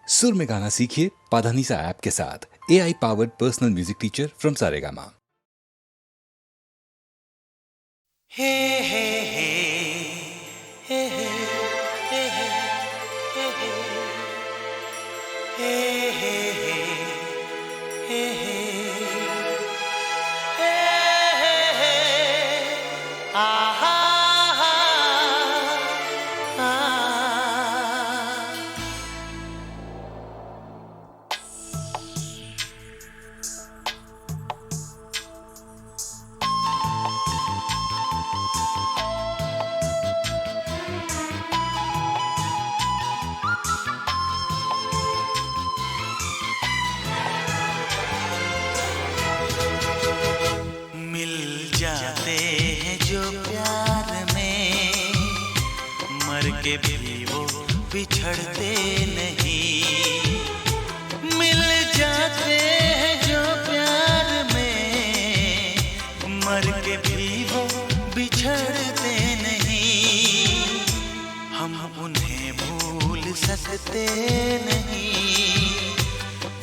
सुर में गाना सीखिए पाधानीसा ऐप के साथ। AI powered personal music teacher from Saregama. हे हे हे हे हे हे हे हे हे हे हे आहा जाते हैं जो प्यार में, मर के भी वो बिछड़ते नहीं। मिल जाते हैं जो प्यार में, मर के भी वो बिछड़ते नहीं। हम उन्हें भूल सकते नहीं,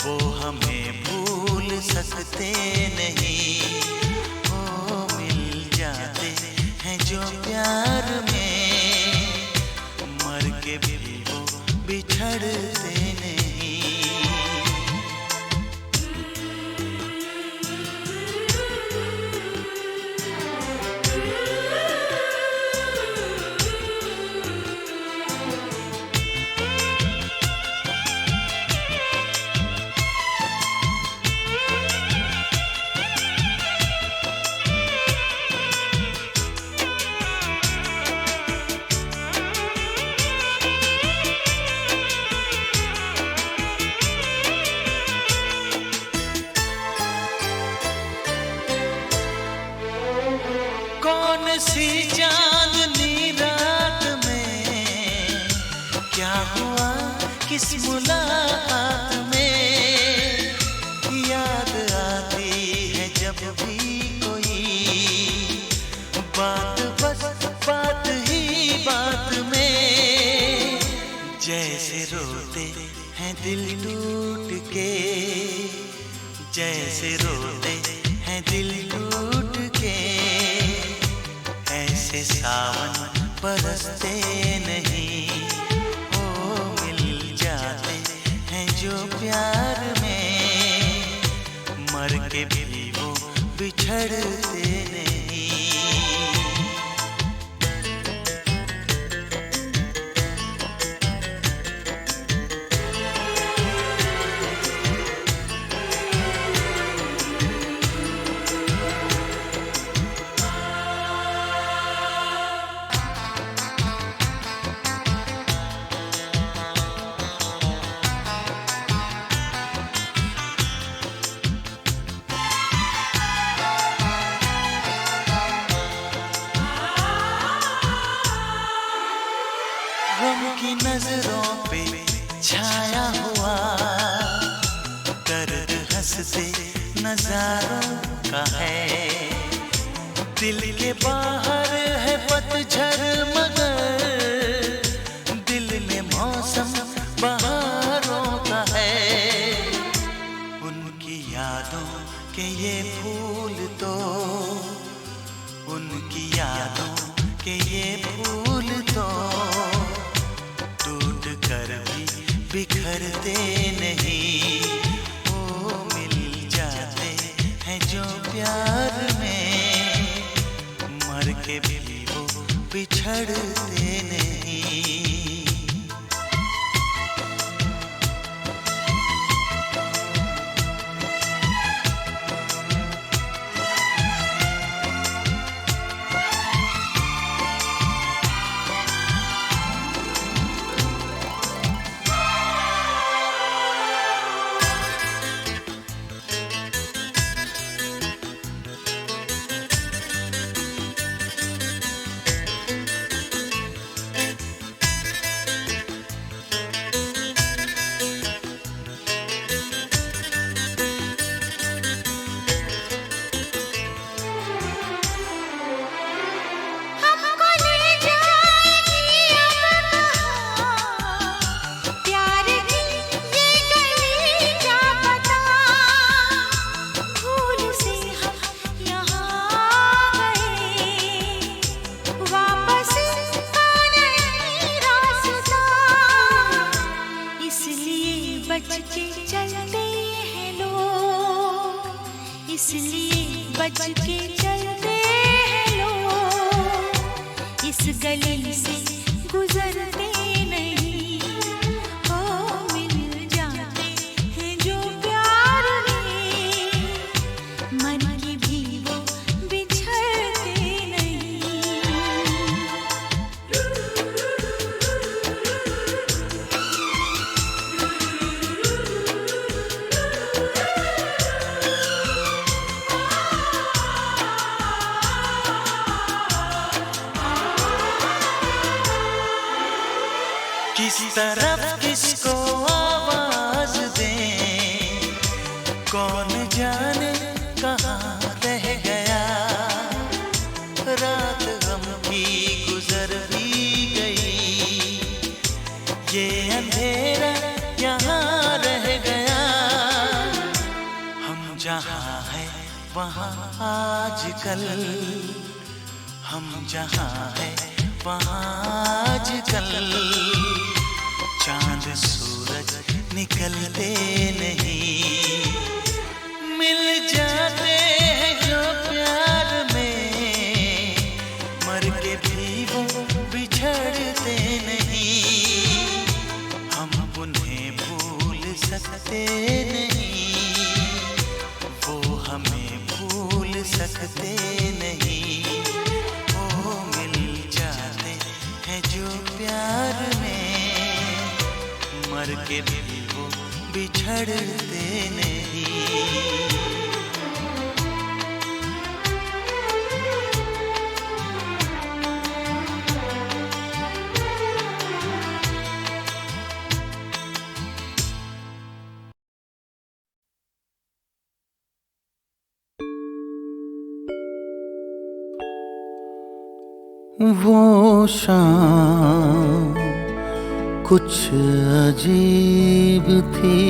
वो हमें भूल सकते नहीं। जो प्यार में, मर के भी वो बिछड़ते नहीं। कौन सी चांदनी रात में क्या हुआ किस मुलाकात में, याद आती है जब भी कोई बात, बस बात ही बात में। जैसे रोते हैं दिल टूट के, जैसे रोते हैं दिल टूट के, ऐसे सावन बरसते नहीं। ओ मिल जाते हैं जो प्यार में, मर के भी वो बिछड़ते नहीं। गम की नजरों पे छाया हुआ दर्द हंसते नजारों का है। दिल के बाहर है पतझड़ मगर दिल में मौसम बहारों का है। उनकी यादों के ये फूल तो, उनकी यादों के ये फूल तो टूट कर भी बिखरते नहीं। ओ मिल जाते हैं जो प्यार में, मर के भी वो बिछड़ते नहीं। बच के चलते हैं लोग, इसलिए बच के चलते हैं लोग। इस गली से गुजरते नहीं, ओ मिल जाते हैं जो प्यार में, मन की भी वो बिछड़ते नहीं। किस तरफ किसको आवाज दें, कौन जाने कहाँ रह गया। रात गम की गुजर भी गई, ये अंधेरा यहाँ रह गया। हम जहाँ हैं वहाँ आजकल, हम जहाँ हैं वहाँ आजकल चांद सूरज निकलते नहीं। मिल जाते हैं जो प्यार में, मर के भी वो बिछड़ते नहीं। हम उन्हें भूल सकते नहीं, वो हमें भूल सकते नहीं। ओ मिल जाते हैं जो प्यार में, मर के भी वो बिछड़ते नहीं। वो शाम कुछ अजीब थी,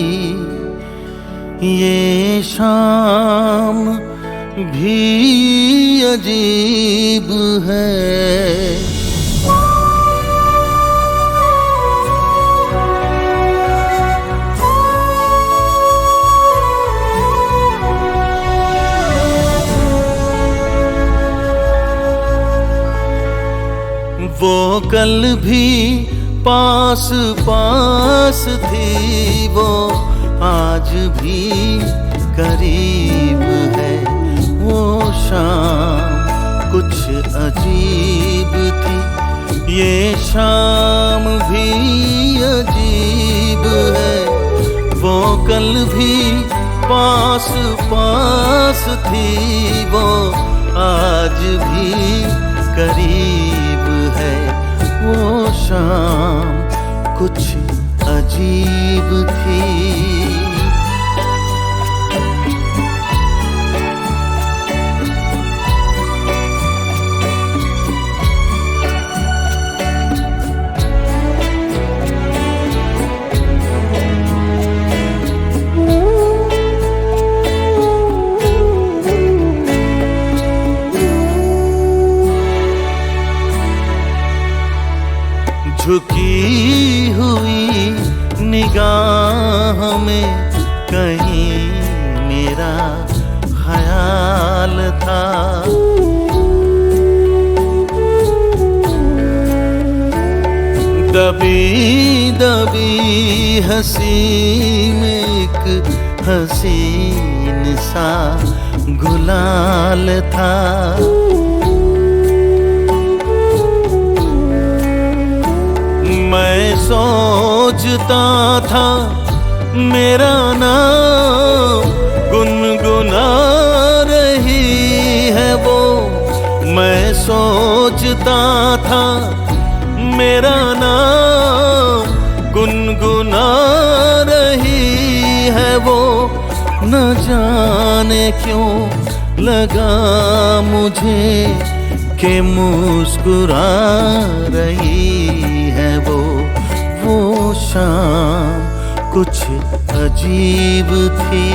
ये शाम भी अजीब है। वो कल भी पास पास थी, वो आज भी करीब है। वो शाम कुछ अजीब थी, ये शाम भी अजीब है। वो कल भी पास पास थी, वो आज भी करीब है। वो शाम कुछ अजीब थी। झुकी हुई निगाह में कहीं मेरा ख्याल था। दबी दबी हंसी में एक हसीन सा गुलाल था। मैं सोचता था मेरा नाम गुनगुना रही है वो। मैं सोचता था मेरा नाम गुनगुना रही है वो। न जाने क्यों लगा मुझे कि मुस्कुरा रही है वो। वो शाम कुछ अजीब थी।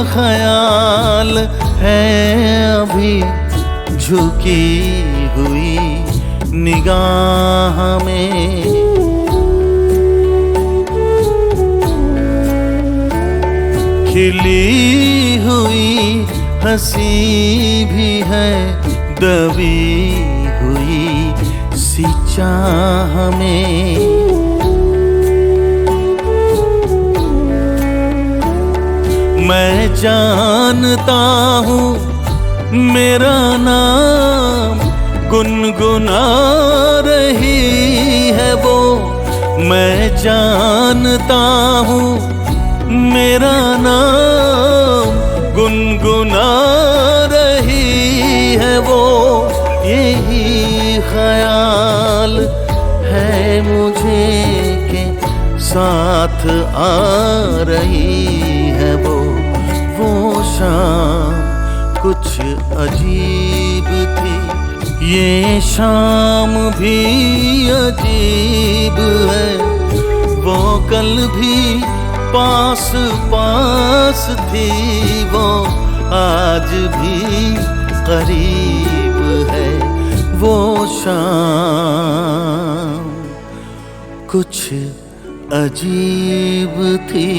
ख्याल है अभी झुकी हुई निगाह में। खिली हुई हंसी भी है दबी हुई सी चाह में। मैं जानता हूँ मेरा नाम गुनगुना रही है वो। मैं जानता हूँ मेरा नाम गुनगुना रही है वो। यही ख्याल है मुझे के साथ आ रही है वो। शाम कुछ अजीब थी, ये शाम भी अजीब है। वो कल भी पास पास थी, वो आज भी करीब है। वो शाम कुछ अजीब थी।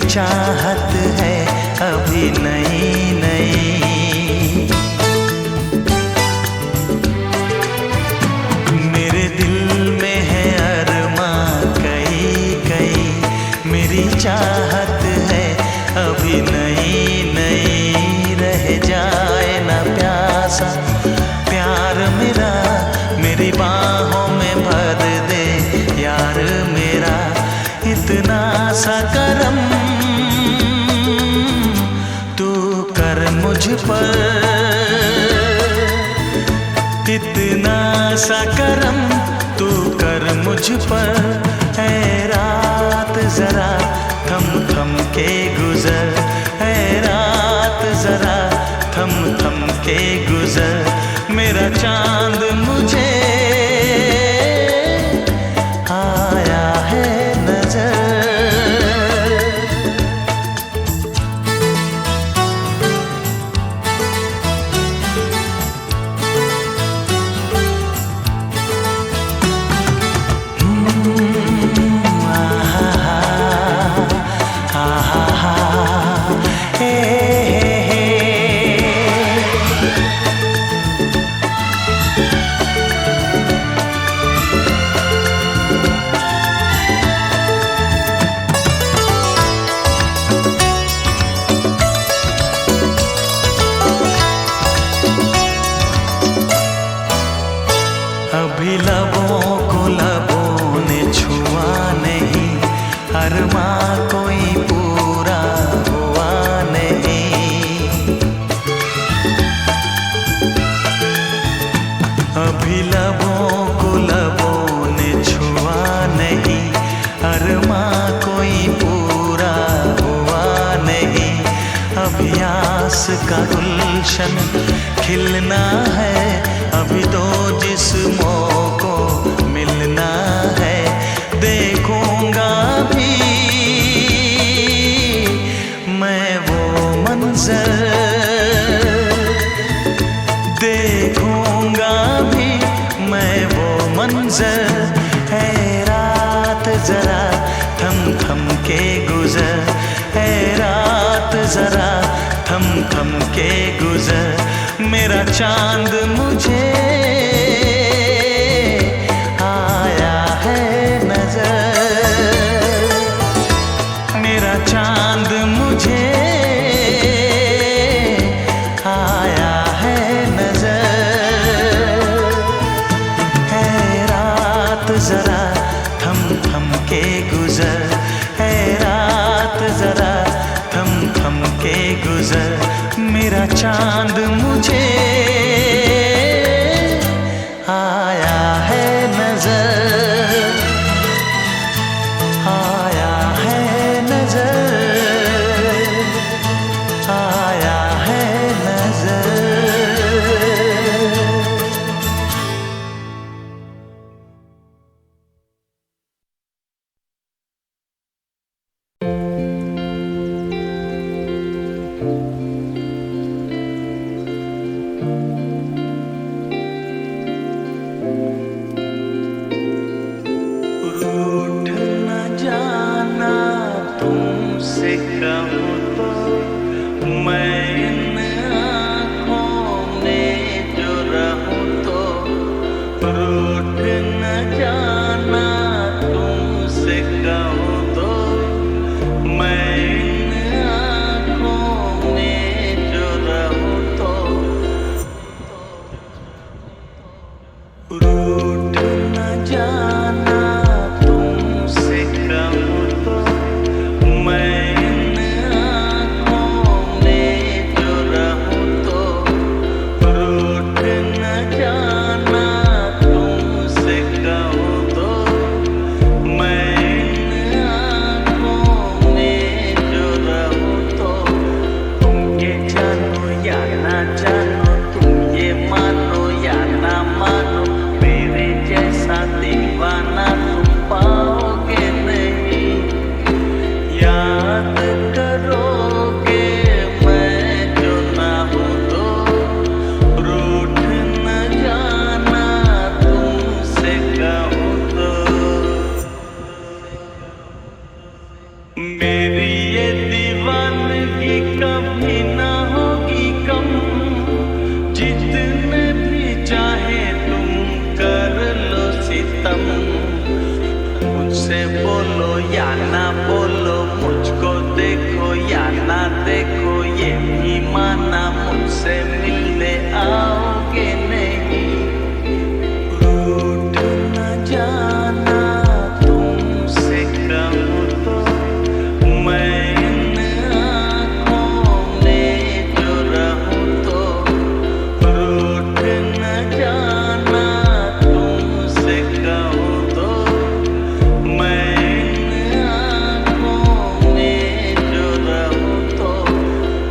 चाहत है अभी नई नई। मेरे दिल में है अरमां कई कई, मेरी चाहत है अभी नई नई। रह जाए ना प्यासा प्यार मेरा, मेरी बाहों में भर दे यार मेरा। इतना सा करम तू कर मुझ पर, इतना सा करम तू कर मुझ पर। ऐ रात जरा थम थम के गुजर, ऐ रात जरा थम थम के गुजर। मेरा चांद मुझे आया है नजर। अभी लबों को लबों ने छुआ नहीं, अरमां कोई पूरा हुआ नहीं। अभी लबों को लबों ने छुआ नहीं, अरमां कोई पूरा हुआ नहीं। अभी आस का गुलशन खिलना है, अभी दो जिस्मों को मिलना है। देखूंगा भी मैं वो मंजर, देखूंगा भी मैं वो मंजर। है रात जरा थम थम के गुजर, है रात जरा थम थम के गुजर। मेरा चांद मुझे आया है नजर, मेरा चांद मुझे आया है नजर। है रात जरा थम थम के गुजर, है रात जरा थम थम के गुजर। मेरा चांद मुझे आया है नजर, आया है नजर, आया है नजर। रूठ न जाना तुमसे कहूँ तो, मैं इन आँखों में जो रहूँ तो। रूठ न जाना तुमसे कहूँ तो, मैं इन आँखों में जो रहूँ तो। रूठ न जाना तुमसे कहूँ तो, मैं इन आँखों में जो रहूँ तो। रूठ न जाना तुमसे कहूँ तो, मैं इन आँखों में जो रहूँ तो। तुम ये जानो या ना जानो, तुम ये मानो या ना मानो, मेरे जैसा दीवाना तुम पाओगे नहीं। याद करोगे मैं जो ना हूँ तो, रूठ न जाना तुमसे कहूँ तो। मेरी ये दीवानगी कभी ना होगी कम, जितने भी चाहे तुम कर लो सितम। मुझसे बोलो या ना बोलो, मुझको देखो या ना देखो, ये भी माना मुझसे मिलने आओगे नहीं। रूठ न जाना तुमसे कहूँ तो, मैं इन आँखों में जो रहूँ तो। रूठ न जाना तुमसे कहूँ तो, मैं इन आँखों में जो रहूँ तो।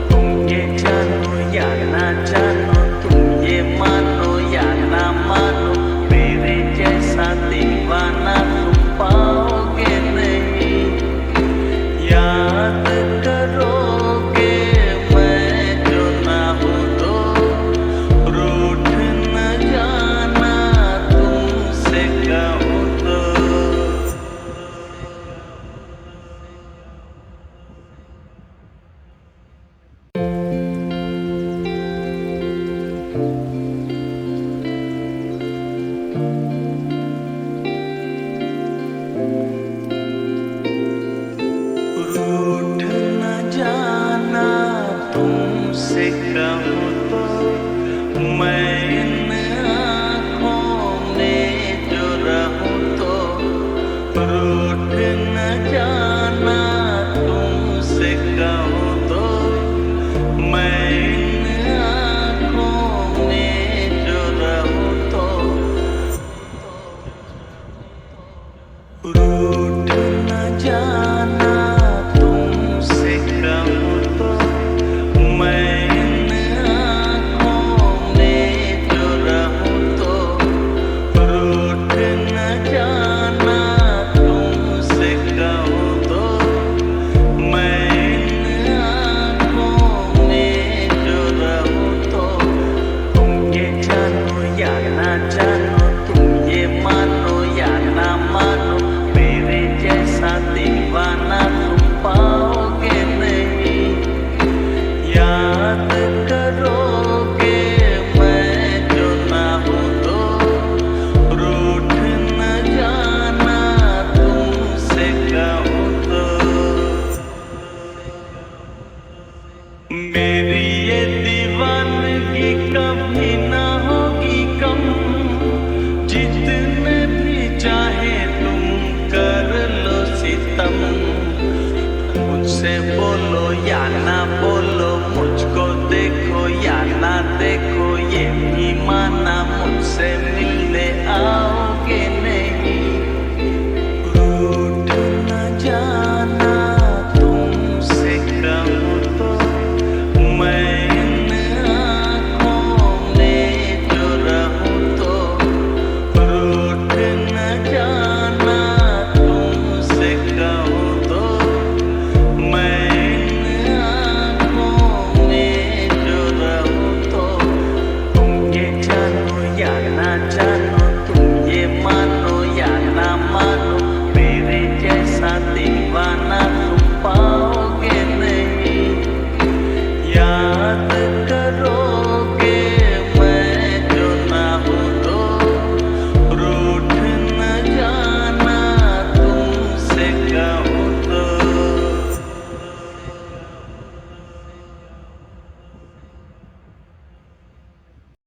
तुम ये जानो या ना जानो, तुम ये मानो या ना मानो, मेरे जैसा दीवाना तुम पाओगे नहीं। याद करोगे मैं जो ना हूँ तो, रूठ न जाना तुमसे कहूँ तो। रूठ न जाना तुमसे कहूँ तो, मैं इन आँखों में याद करोगे मैं जो ना हूँ तो रूठ न जाना तुमसे कहूँ तो मेरे